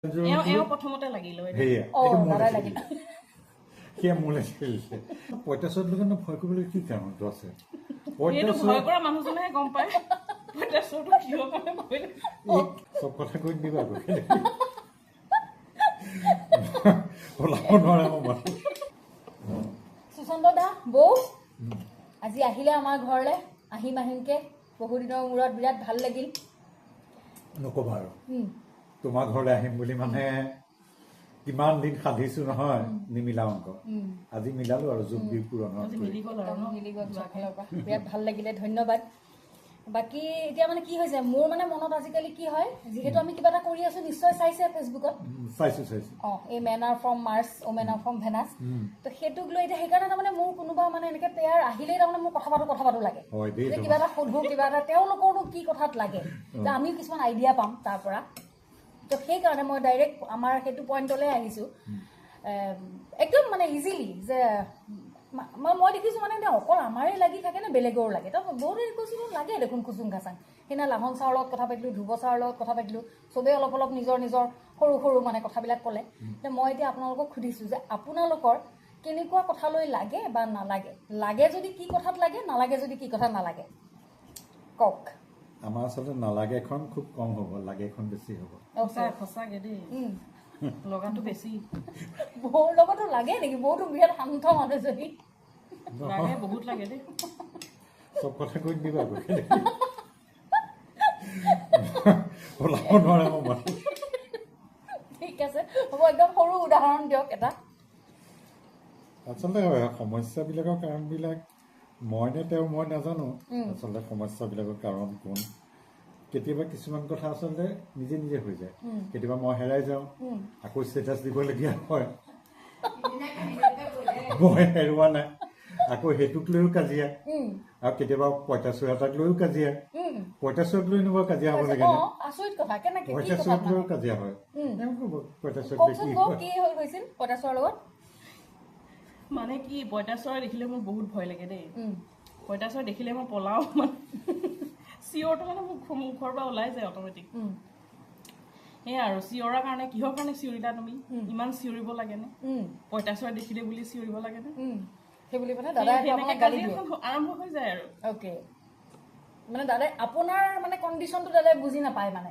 প্ৰথমতে লাগিলে সেয়া মোলে খেলিছে পঁইতাচোৰত কিন্তু ভয় কৰিবলৈ কি কাৰণটো আছে ভয় কৰা মানুহজনেহে গম পায় পঁইতাচোৰটো কিহৰ কাৰণে ভয় চব কথা কৈ দিবা ওলাব নোৱাৰে সুচন্দ দা বৌ আজি আহিলে আমাৰ ঘৰলৈ আহিম আহিমকে বহুদিনৰ মূৰত বিৰাট ভাল লাগিল নকবা আৰু তোমাৰ ঘৰলৈ আহিম বুলি মানে কিমান দিন সাধিছো নহয় নিমিলা অংক আজি মিলালো আৰু যোগ বিয়োগ পূৰণৰ মিলি গ'ল বিৰাট ভাল লাগিলে ধন্যবাদ বাকী এতিয়া মানে কি হৈছে মোৰ মানে মনত আজিকালি কি হয় যিহেতু আমি কিবা এটা কৰি আছো নিশ্চয় চাইছে ফেচবুকত চাইছো এই men are from Mars women are from Venus তো সেইটোক লৈ এতিয়া সেইকাৰণে তাৰমানে মোৰ কোনোবা মানে এনেকে পেয়াৰ আহিলেই তাৰমানে মোৰ কথা পাতো লাগে যে কিবা এটা সোধো কিবা এটা তেওঁলোকৰনো কি কথাত লাগে যে আমিও কিছুমান আইডিয়া পাম তাৰ পৰা তো সেইকাৰণে মই ডাইৰেক্ট আমাৰ সেইটো পইণ্টলৈ আহিছোঁ একদম মানে ইজিলি যে মই দেখিছোঁ মানে অকল আমাৰে লাগি থাকে নে বেলেগৰো লাগে তো বহুতে কৈছোঁ লাগে দেখোন খুচুং খাচাং সেইদিনা লাহন ছাৰৰ লগত কথা পাতিলোঁ ধ্ৰুৱ ছাৰৰ লগত কথা পাতিলোঁ চবেই অলপ অলপ নিজৰ নিজৰ সৰু সৰু মানে কথাবিলাক ক'লে মই এতিয়া আপোনালোকক সুধিছোঁ যে আপোনালোকৰ কেনেকুৱা কথালৈ লাগে বা নালাগে লাগে যদি কি কথাত লাগে নালাগে যদি কি কথাত নালাগে কওক আমাৰ আচলতে নালাগে এখন খুব কম হ'ব লাগে এখন বেছি হ'ব সঁচাকে দেই লগাটো বেছি বৌৰ লগতো লাগে নেকি বৌটো বিৰাট শান্ত মানুহজনী লাগে বহুত লাগে দেই চব কথা কৈ দিবা ওলাব নোৱাৰে ঠিক আছে হ'ব একদম সৰু উদাহৰণ দিয়ক এটা আচলতে সমস্যাবিলাকৰ কাৰণবিলাক মই নাজানো আচলতে সমস্যাবিলাকৰ কাৰণ কোন কেতিয়াবা কিছুমান কথা আচলতে নিজে নিজে হৈ যায় কেতিয়াবা মই হেৰাই যাওঁ আকৌ ষ্টেটাছ দিবলগীয়া হয় মই হেৰুৱা নাই আকৌ সেইটোক লৈও কাজিয়া আৰু কেতিয়াবা পঁইতাচোৰ এটাক লৈও কাজিয়া পঁইতাচোৰক লৈ নিব কাজিয়া হ'ব লাগে পঁইতাচোৰক লৈও কাজিয়া হয় মানে কি পঁইতাচোৰা দেখিলে মোৰ বহুত ভয় লাগে দেই পঁইতাচোৰা দেখিলে মই পলাও মানে চিঞৰটো মানে মোৰ মুখৰ পৰা ওলাই যায় অট'মেটিক সেয়া আৰু চিঞৰাৰ কাৰণে কিহৰ কাৰণে চিঞৰিলা তুমি ইমান চিঞৰিব লাগেনে পঁইতাচোৰা দেখিলে বুলি চিঞৰিব লাগেনে সেইবুলি মানে দাদাই আৰম্ভ হৈ যায় আৰু অ'কে মানে দাদাই আপোনাৰ মানে কণ্ডিশ্যনটো দাদাই বুজি নাপায় মানে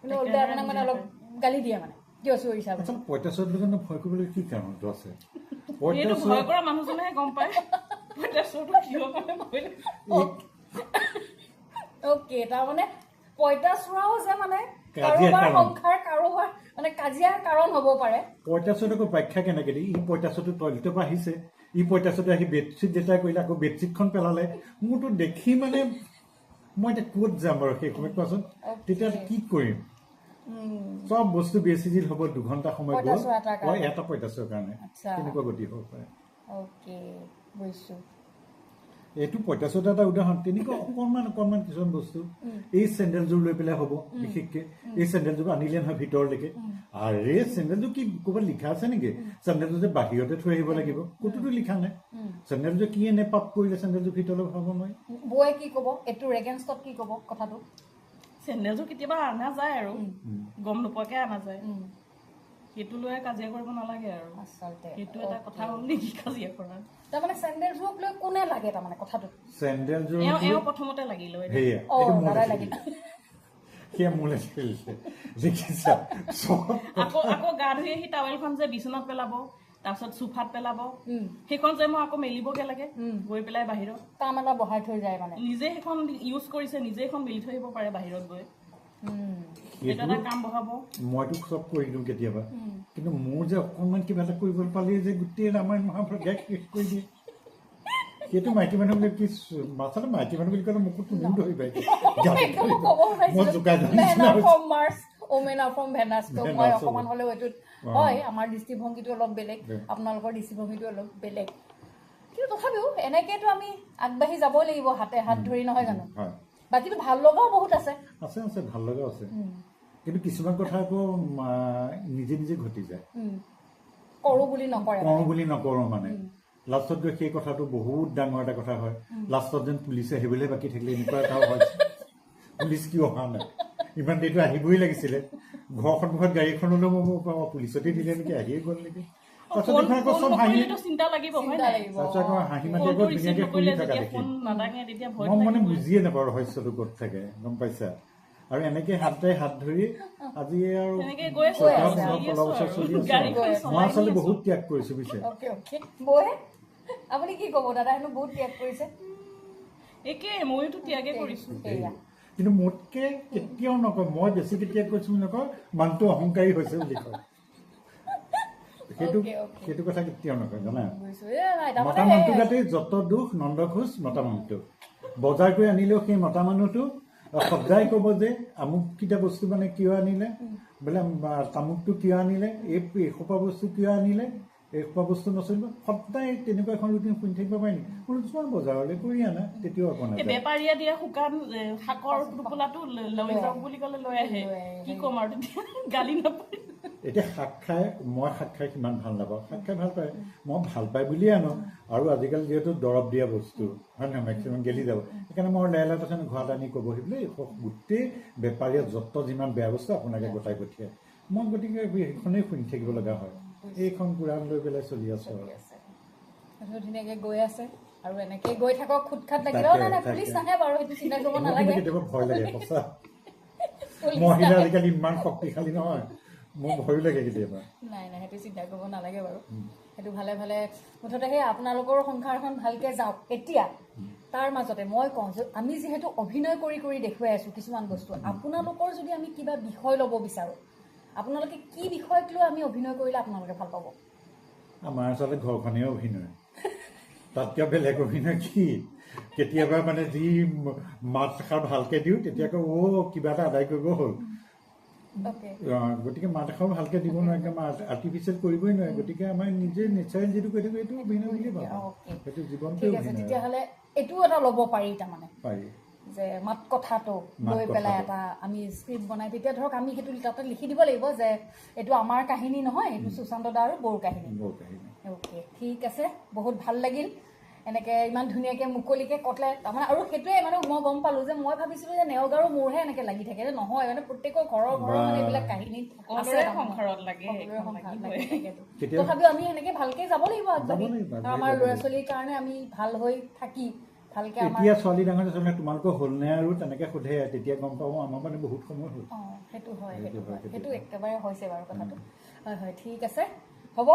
কিন্তু ওলটাই আপোনাক মানে অলপ গালি দিয়ে মানে কিয় চিঞৰিছা পঁইতাচোৰত ভয় কৰিবলৈ কি কাৰণটো আছে ভয় কৰা মানুহজনেহে গম পায় পঁইতাচোৰটো কিহৰ কাৰণে ভয় লাগে অ'কে তাৰমানে পঁইতাচোৰাও যে মানে কাৰোবাৰ সংসাৰ কাৰোবাৰ মানে কাজিয়াৰ কাৰণ হ'ব পাৰে পঁইতাচোৰটো ব্যাখ্যা কেনেকে দিয়ে ই পঁইতাচোৰটো টয়লেটৰ পৰা আহিছে ই পঁইতাচোৰটো আহি বেডশ্বীট যেতিয়া কৰিলে আকৌ বেডশ্বীটখন পেলালে মোৰতো দেখি মানে মই এতিয়া ক'ত যাম বাৰু সেই সময়ত কোৱাচোন তেতিয়া কি কৰিম চব বস্তু বেছিজিল হ'ব 2 ঘণ্টা সময় গ'ল এটা পঁইতাচোৰৰ কাৰণে কেনেকুৱা গতি হ'ব পাৰে এইটো পঁইতাচোৰত এটা উদাহৰণ তেনেকুৱা অকণমান কিছুমান বস্তু এই চেণ্ডেলযোৰ লৈ পেলাই হ'ব বিশেষকে এই চেণ্ডেলযোৰ আনিলে নহয় ভিতৰলৈকে আৰে চেণ্ডেলযোৰ কি ক'ৰবাত লিখা আছে নেকি চেণ্ডেলযোৰ যে বাহিৰতে থৈ আহিব লাগিব ক'তোতো লিখা নাই চেণ্ডেলযোৰ কি এনে পাপ কৰিলে চেণ্ডেলযোৰ ভিতৰলৈ ভৰাব নোৱাৰি বৌয়ে কি ক'ব এইটো এগেইনষ্টত কি ক'ব কথাটো চেণ্ডেলযোৰ কেতিয়াবা অনা যায় আৰু গম নোপোৱাকৈ অনা যায় সেইটো লৈ কাজিয়া কৰিব নালাগে আৰু আচলতে সেইটো এটা কথা হ'ল নেকি কাজিয়া কৰা তাৰমানে চেণ্ডেলযোৰক লৈ কোনে লাগে তাৰমানে কথাটো চেণ্ডেলযোৰ প্ৰথমতে লাগিলে সেয়া মোলে খেলিছে দেখিছা আকৌ গা ধুই আহি টাৱেলখন যে বিচনাত পেলাব তাৰপিছত চোফাত পেলাব সেইখন যে মই আকৌ মেলিবগে লাগে গৈ পেলাই বাহিৰত কাম এটা বহাই থৈ যায় মানে নিজে সেইখন ইউজ কৰিছে নিজে এখন মেলি থৈ আহিব পাৰে বাহিৰত গৈ মইতো চব কৰি দিওঁ কেতিয়াবা কিন্তু মোৰ যে অকণমান কিবা এটা কৰিব পালে যে গোটেই ৰামায়ণ মহাভাৰত শেষ কৰি দিয়ে সেইটো মাইকী মানুহ বুলি কি আচলতে মাইকী মানুহ বুলি ক'লে মোকো তুমি ধৰি পাই মই জোকাই অকণমান হ'লেও এইটোত হয় আমাৰ দৃষ্টিভংগীটো অলপ বেলেগ আপোনালোকৰ দৃষ্টিভংগীটো অলপ বেলেগ কিন্তু তথাপিও এনেকেতো আমি আগবাঢ়ি যাব লাগিব হাতে হাত ধৰি নহয় জানো বাকীটো ভাল লগাও বহুত আছে ভাল লগাও আছে কিন্তু কিছুমান কথা আকৌ নিজে নিজে ঘটি যায় কৰোঁ বুলি নকৰোঁ মানে লাষ্টত গৈ সেই কথাটো বহুত ডাঙৰ এটা কথা হয় লাষ্টত যেন পুলিচে আহিবলৈ বাকী থাকিলে এনেকুৱা এটাও হয় পুলিচ কিয় অহা নাই ইমান দেৰিটো আহিবই লাগিছিলে ঘৰ সন্মুখত গাড়ীখনলৈ মই পুলিচতে দিলে নেকি আহিয়ে গ'ল নেকি তাৰপিছত দেখোন আকৌ চব হাঁহি চিন্তা লাগিব হয় নাই তাৰপিছত আকৌ হাঁহি মাতি আকৌ ধুনীয়াকে শুনি থকা দেখি মই মানে বুজিয়ে নাপাওঁ ৰহস্যটো ক'ত থাকে গম পাইছা আৰু এনেকে হাতে হাত ধৰি আজি আৰু 15 বছৰ চলি আছে মই আচলতে বহুত ত্যাগ কৰিছো বুজিছে আপুনি কি ক'ব দাদা হেনো বহুত ত্যাগ কৰিছে একে মইতো ত্যাগে কৰিছো কিন্তু মোতকে কেতিয়াও নকয় মই বেছিকে ত্যাগ কৰিছো বুলি নকয় মানুহটো অহংকাৰী হৈছে বুলি কয় সেইটো কথা কেতিয়াও নকয় জানা মতা মানুহটো গাতে যত দুখ নন্দ খোজ মতা মানুহটো বজাৰ কৰি আনিলেও সেই মতা মানুহটো সদায় ক'ব যে আমুককেইটা বস্তু মানে কিয় আনিলে বোলে তামুকটো কিয় আনিলে এসোপা বস্তু কিয় আনিলে এসোপা বস্তু নচলিব সদায় তেনেকুৱা এখন ৰুটিন শুনি থাকিব পাৰি নেকি বোলো তোমাৰ বজাৰলৈ কৰি আনা তেতিয়াও আকৌ নাযায় বেপাৰীয়ে দিয়া শুকান শাকৰ টোপোলাটো লৈ যাওক বুলি ক'লে লৈ আহে কি ক'ম আৰু তেতিয়া গালি নাপায় এতিয়া শাক খাই মই শাক খাই সিমান ভাল নাপাওঁ শাক খাই ভাল পায় মই ভাল পাই বুলিয়ে আনো আৰু আজিকালি যিহেতু দৰৱ দিয়া বস্তু হয় নহয় মেক্সিমাম গেলি যাব সেইকাৰণে মই লেলা তখন ঘৰত আনি ক'বহি বোলে গোটেই বেপাৰীয়ে যত যিমান বেয়া বস্তু আপোনাকে গোটাই পঠিয়ায় মই গতিকে সেইখনেই শুনি থাকিব লগা হয় এইখন পুৰাণ লৈ পেলাই চলি আছো আৰু ধুনীয়াকে গৈ আছে আৰু এনেকে গৈ থাকক খুটখাট লাগিলেও নাই পুলিচ নাহে বাৰু সেইটো চিন্তা কৰিব নালাগে কেতিয়াবা ভয় লাগে সঁচা মহিলা আজিকালি ইমান শক্তিশালী নহয় মোৰ ভয় লাগে কেতিয়াবা নাই সেইটো চিন্তা কৰিব নালাগে বাৰু সেইটো ভালে ভালে মুঠতে সেই আপোনালোকৰ সংসাৰখন ভালকে যাওক এতিয়া তাৰ মাজতে মই কওঁ যে আমি যিহেতু অভিনয় কৰি কৰি দেখুৱাই আছো কিছুমান বস্তু আপোনালোকৰ যদি আমি কিবা বিষয় ল'ব বিচাৰো আপোনালোকে কি বিষয়ক লৈ আমি অভিনয় কৰিলে আপোনালোকে ভাল পাব আমাৰ আচলতে ঘৰখনেই অভিনয় তাতকৈ বেলেগ অভিনয় কি কেতিয়াবা মানে যি মাত এষাৰ ভালকে দিওঁ তেতিয়া কিবা এটা আদায় কৰিব হ'ল গতিকে মাত এষাৰ ভালকে দিব নোৱাৰে একদম আৰ্টিফিচিয়েল কৰিবই নোৱাৰে গতিকে আমাৰ নিজে নেচাৰেল যিটো কৰি থাকোঁ এইটো অভিনয় বুলিয়ে ভাবোঁ সেইটো জীৱনটো তেতিয়াহ'লে এইটোও এটা ল'ব পাৰি তাৰমানে পাৰি যে মাত কথাটো লৈ পেলাই এটা আমি স্ক্ৰিপ্ট বনাই তেতিয়া ধৰক আমি সেইটো তাতে লিখি দিব লাগিব যে এইটো আমাৰ কাহিনী নহয় এইটো সুশান্ত দা আৰু বড়ো কাহিনী অ'কে ঠিক আছে বহুত ভাল লাগিল এনেকৈ ইমান ধুনীয়াকৈ মুকলিকৈ কটলে তাৰমানে আৰু সেইটোৱে মানে মই গম পালোঁ যে মই ভাবিছিলোঁ যে নেওগ আৰু মোৰহে এনেকৈ লাগি থাকে যে নহয় মানে প্ৰত্যেকৰ ঘৰৰ মানে এইবিলাক কাহিনী আছে সংসাৰত লাগে তথাপিও আমি এনেকৈ ভালকৈ যাব লাগিব আগবাঢ়ি আমাৰ ল'ৰা ছোৱালীৰ কাৰণে আমি ভাল হৈ থাকি ভালকে এতিয়া ছোৱালী ডাঙৰ আচলতে তোমালোকৰ হ'ল নে আৰু তেনেকৈ সোধে তেতিয়া গম পাওঁ আমাৰ মানে বহুত সময় হ'ল সেইটো হয় সেইটো একেবাৰে হৈছে বাৰু কথাটো হয় ঠিক আছে হ'ব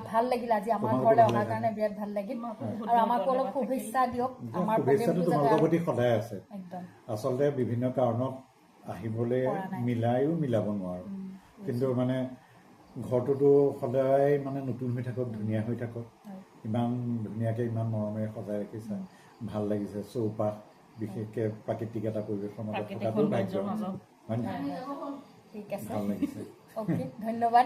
ভাল লাগিল আজি আমাৰ ঘৰলৈ অহাৰ কাৰণে বিৰাট ভাল লাগিল আৰু আমাকো অলপ শুভেচ্ছা দিয়ক আমাৰ শুভেচ্ছাটো তোমালোকৰ প্ৰতি সদায় আছে আচলতে বিভিন্ন কাৰণত আহিবলৈ মিলাব নোৱাৰো কিন্তু মানে ঘৰটোতো সদায় মানে নতুন হৈ থাকক ধুনীয়া হৈ থাকক ইমান ধুনীয়াকৈ ইমান মৰমেৰে সজাই ৰাখিছা ভাল লাগিছে চৌপাশ বিশেষকৈ প্ৰাকৃতিক এটা পৰিৱেশৰ মাজত থকাটো ভাগ্য ঠিক আছে ভাল লাগিছে ধন্যবাদ